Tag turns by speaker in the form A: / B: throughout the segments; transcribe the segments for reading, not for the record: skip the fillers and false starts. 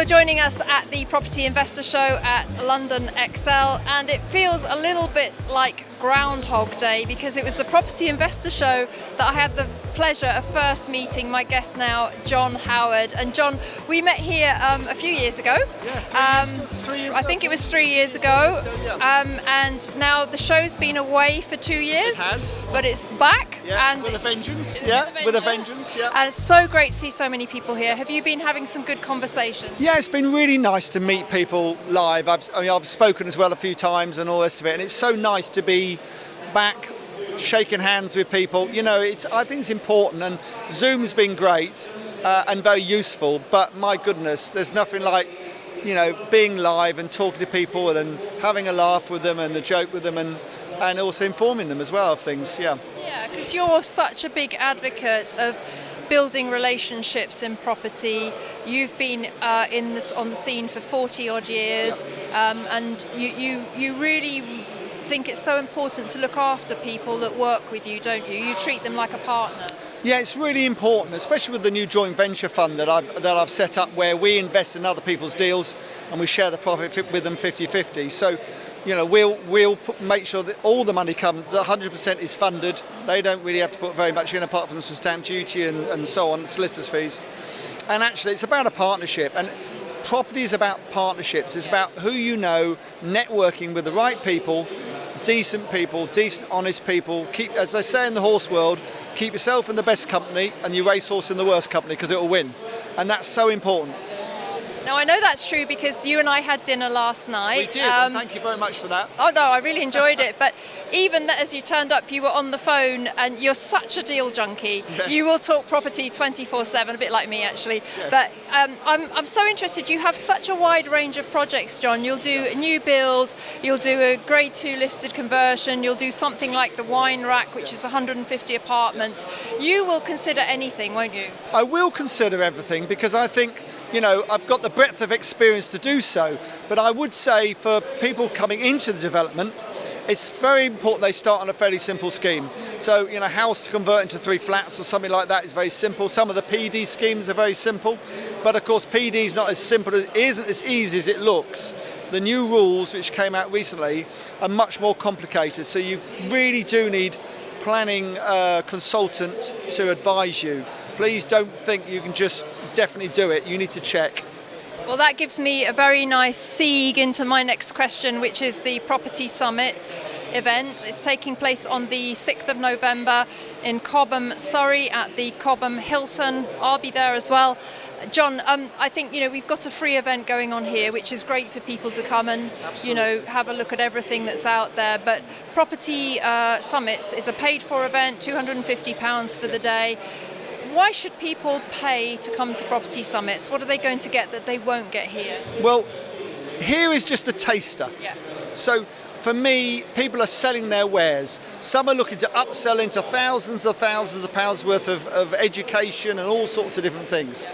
A: You're joining us at the Property Investor Show at London Excel, and it feels a little bit like Groundhog Day because it was the Property Investor Show that I had the pleasure of first meeting my guest now, John Howard. And John, we met here a few years ago.
B: Yeah, 3 years ago.
A: I think it was 3 years ago. And now the show's been away for 2 years.
B: It has.
A: But it's back.
B: Yeah,
A: and
B: with a vengeance.
A: with a vengeance. And it's so great to see so many people here. Have you been having some good conversations?
B: Yeah, it's been really nice to meet people live. I've spoken as well a few times and all the rest of it, and it's so nice to be back shaking hands with people. You know, I think it's important, and Zoom's been great and very useful, but my goodness, there's nothing like, you know, being live and talking to people and having a laugh with them and a joke with them and also informing them as well of things. Yeah,
A: because you're such a big advocate of building relationships in property. You've been on the scene for 40 odd years, and you really think it's so important to look after people that work with you, don't you? You treat them like a partner.
B: Yeah, it's really important, especially with the new joint venture fund that I've set up, where we invest in other people's deals and we share the profit with them 50-50. So, you know, we'll make sure that all the money comes, that 100% is funded. They don't really have to put very much in apart from some stamp duty and so on, solicitors' fees. And actually, it's about a partnership. And property is about partnerships. It's about who you know, networking with the right people, decent, honest people. Keep, as they say in the horse world, keep yourself in the best company and your racehorse in the worst company, because it will win. And that's so important.
A: Now, I know that's true because you and I had dinner last night.
B: We did, and thank you very much for that.
A: Oh no, I really enjoyed it. But even as you turned up, you were on the phone, and you're such a deal junkie.
B: Yes.
A: You will talk property 24/7, a bit like me actually.
B: Yes.
A: But I'm so interested. You have such a wide range of projects, John. You'll do a new build, you'll do a Grade 2 listed conversion, you'll do something like the Wine Rack, which is 150 apartments. You will consider anything, won't you?
B: I will consider everything, because I think, you know, I've got the breadth of experience to do so. But I would say for people coming into the development, it's very important they start on a fairly simple scheme. So, you know, house to convert into 3 flats or something like that is very simple. Some of the PD schemes are very simple, but of course PD is not as simple, it isn't as easy as it looks. The new rules which came out recently are much more complicated, so you really do need planning consultants to advise you. Please don't think you can just definitely do it. You need to check.
A: Well, that gives me a very nice segue into my next question, which is the Property Summits event. It's taking place on the 6th of November in Cobham, Surrey, at the Cobham Hilton. I'll be there as well. John, I think, you know, we've got a free event going on here, which is great for people to come and,
B: Absolutely,
A: you know, have a look at everything that's out there. But Property Summits is a paid-for event, £250 for the day. Why should people pay to come to Property Summits? What are they going to get that they won't get here?
B: Well, here is just a taster.
A: Yeah.
B: So for me, people are selling their wares. Some are looking to upsell into thousands of pounds worth of education and all sorts of different things.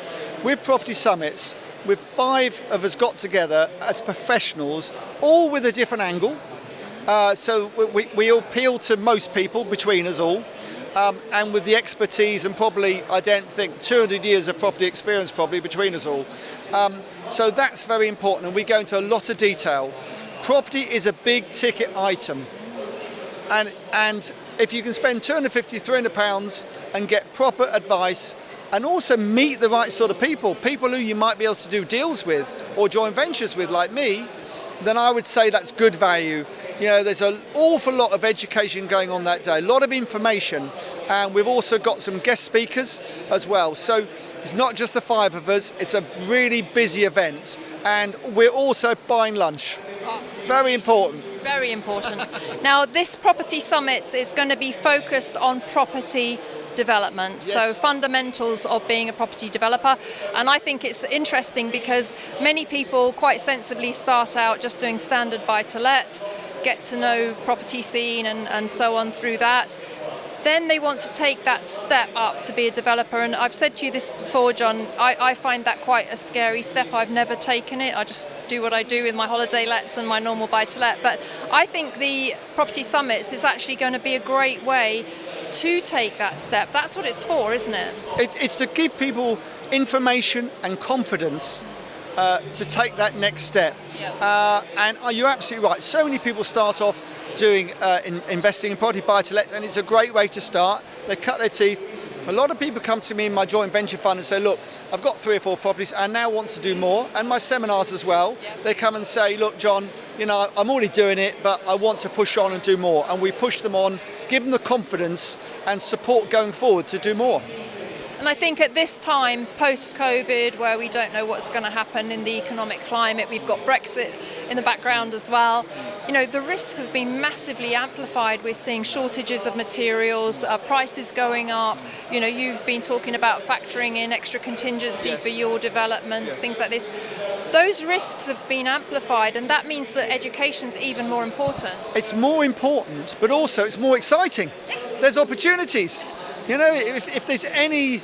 B: With Property Summits, with 5 of us got together as professionals, all with a different angle. So we appeal to most people between us all. And with the expertise and probably, I don't think, 200 years of property experience probably between us all. So that's very important, and we go into a lot of detail. Property is a big ticket item, and if you can spend £250, £300 and get proper advice and also meet the right sort of people who you might be able to do deals with or joint ventures with like me, then I would say that's good value. You know, there's an awful lot of education going on that day, a lot of information, and we've also got some guest speakers as well. So it's not just the 5 of us, it's a really busy event, and we're also buying lunch. Very important.
A: Very important. Now, this Property Summit is going to be focused on property development,
B: yes.
A: So fundamentals of being a property developer. And I think it's interesting because many people quite sensibly start out just doing standard buy-to-let, get to know property scene and so on through that. Then they want to take that step up to be a developer, and I've said to you this before, John, I find that quite a scary step. I've never taken it. I just do what I do with my holiday lets and my normal buy-to-let. But I think the Property Summits is actually going to be a great way to take that step. That's what it's for, isn't it?
B: It's to give people information and confidence to take that next step.
A: Yeah.
B: And you're absolutely right. So many people start off doing investing in property buy-to-let, and it's a great way to start. They cut their teeth. A lot of people come to me in my joint venture fund and say, look, I've got 3 or 4 properties, I now want to do more. And my seminars as well, they come and say, look, John, you know, I'm already doing it, but I want to push on and do more. And we push them on, give them the confidence and support going forward to do more.
A: And I think at this time, post-COVID, where we don't know what's going to happen in the economic climate, we've got Brexit in the background as well. You know, the risk has been massively amplified. We're seeing shortages of materials, prices going up. You know, you've been talking about factoring in extra contingency for your development, things like this. Those risks have been amplified, and that means that education's even more important.
B: It's more important, but also it's more exciting. There's opportunities. You know, if there's any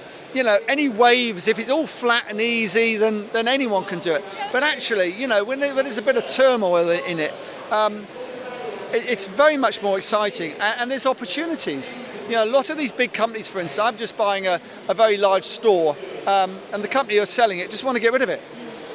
B: waves, if it's all flat and easy, then anyone can do it. But actually, you know, when there's a bit of turmoil in it, it's very much more exciting, and there's opportunities. You know, a lot of these big companies, for instance, I'm just buying a very large store, and the company who's selling it just want to get rid of it.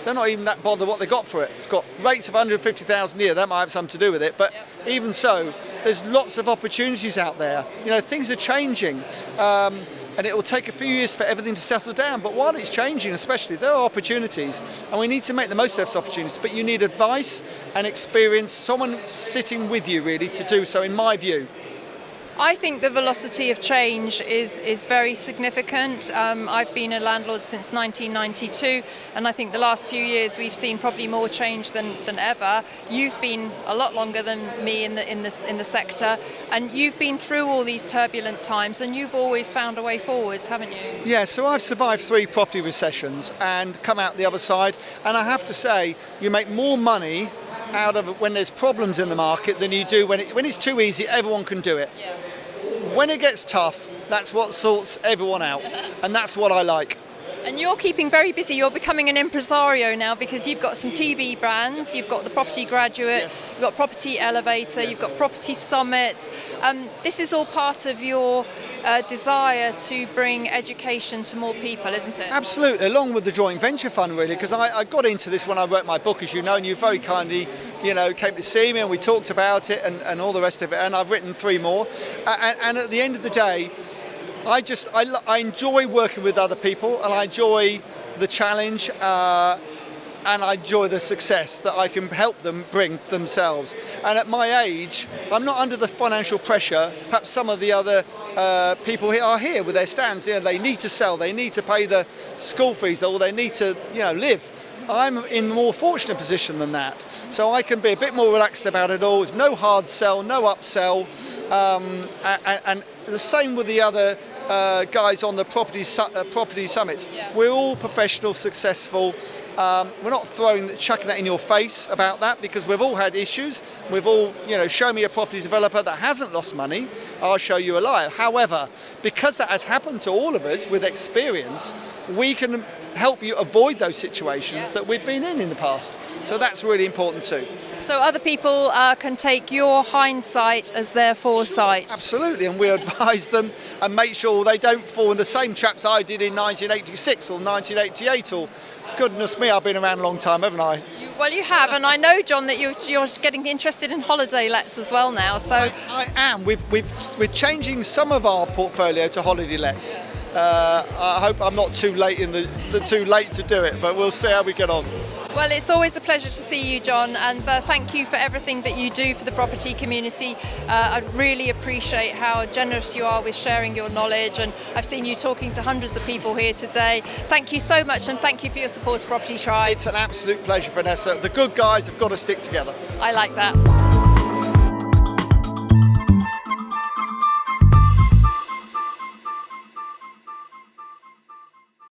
B: They're not even that bothered what they got for it. It's got rates of 150,000 a year. That might have something to do with it. But even so, there's lots of opportunities out there. You know, things are changing. And it will take a few years for everything to settle down. But while it's changing, especially, there are opportunities. And we need to make the most of those opportunities. But you need advice and experience, someone sitting with you, really, to do so, in my view.
A: I think the velocity of change is very significant. I've been a landlord since 1992, and I think the last few years we've seen probably more change than ever. You've been a lot longer than me in the sector, and you've been through all these turbulent times, and you've always found a way forwards, haven't you?
B: Yeah, so I've survived 3 property recessions and come out the other side, and I have to say, you make more money out of it when there's problems in the market than you do when it's too easy. Everyone can do it.
A: Yeah.
B: When it gets tough, that's what sorts everyone out, and that's what I like.
A: And you're keeping very busy. You're becoming an impresario now, because you've got some TV brands, you've got the Property Graduate, you've got Property Elevator, you've got Property Summits. This is all part of your desire to bring education to more people, isn't it?
B: Absolutely, along with the joint venture fund, really, because I got into this when I wrote my book, as you know, and you very kindly, you know, came to see me and we talked about it and all the rest of it, and I've written 3 more. And at the end of the day, I enjoy working with other people, and I enjoy the challenge, and I enjoy the success that I can help them bring themselves. And at my age, I'm not under the financial pressure. Perhaps some of the other people here are here with their stands. You know, they need to sell, they need to pay the school fees, or they need to, you know, live. I'm in a more fortunate position than that, so I can be a bit more relaxed about it all. There's no hard sell, no upsell, and the same with the other guys on the property summits. We're all professional, successful. We're not chucking that in your face about that, because we've all had issues. We've all, you know, show me a property developer that hasn't lost money, I'll show you a liar. However, because that has happened to all of us with experience, we can help you avoid those situations that we've been in the past. So that's really important too.
A: So other people can take your hindsight as their foresight.
B: Absolutely, and we advise them and make sure they don't fall in the same traps I did in 1986 or 1988 or, goodness me, I've been around a long time, haven't I?
A: Well, you have, and I know, John, that you're getting interested in holiday lets as well now. So
B: I am. We're changing some of our portfolio to holiday lets. I hope I'm not too late too late to do it, but we'll see how we get on.
A: Well, it's always a pleasure to see you, John, and thank you for everything that you do for the property community. I really appreciate how generous you are with sharing your knowledge, and I've seen you talking to hundreds of people here today. Thank you so much, and thank you for your support of Property Tribe.
B: It's an absolute pleasure, Vanessa. The good guys have got to stick together.
A: I like that.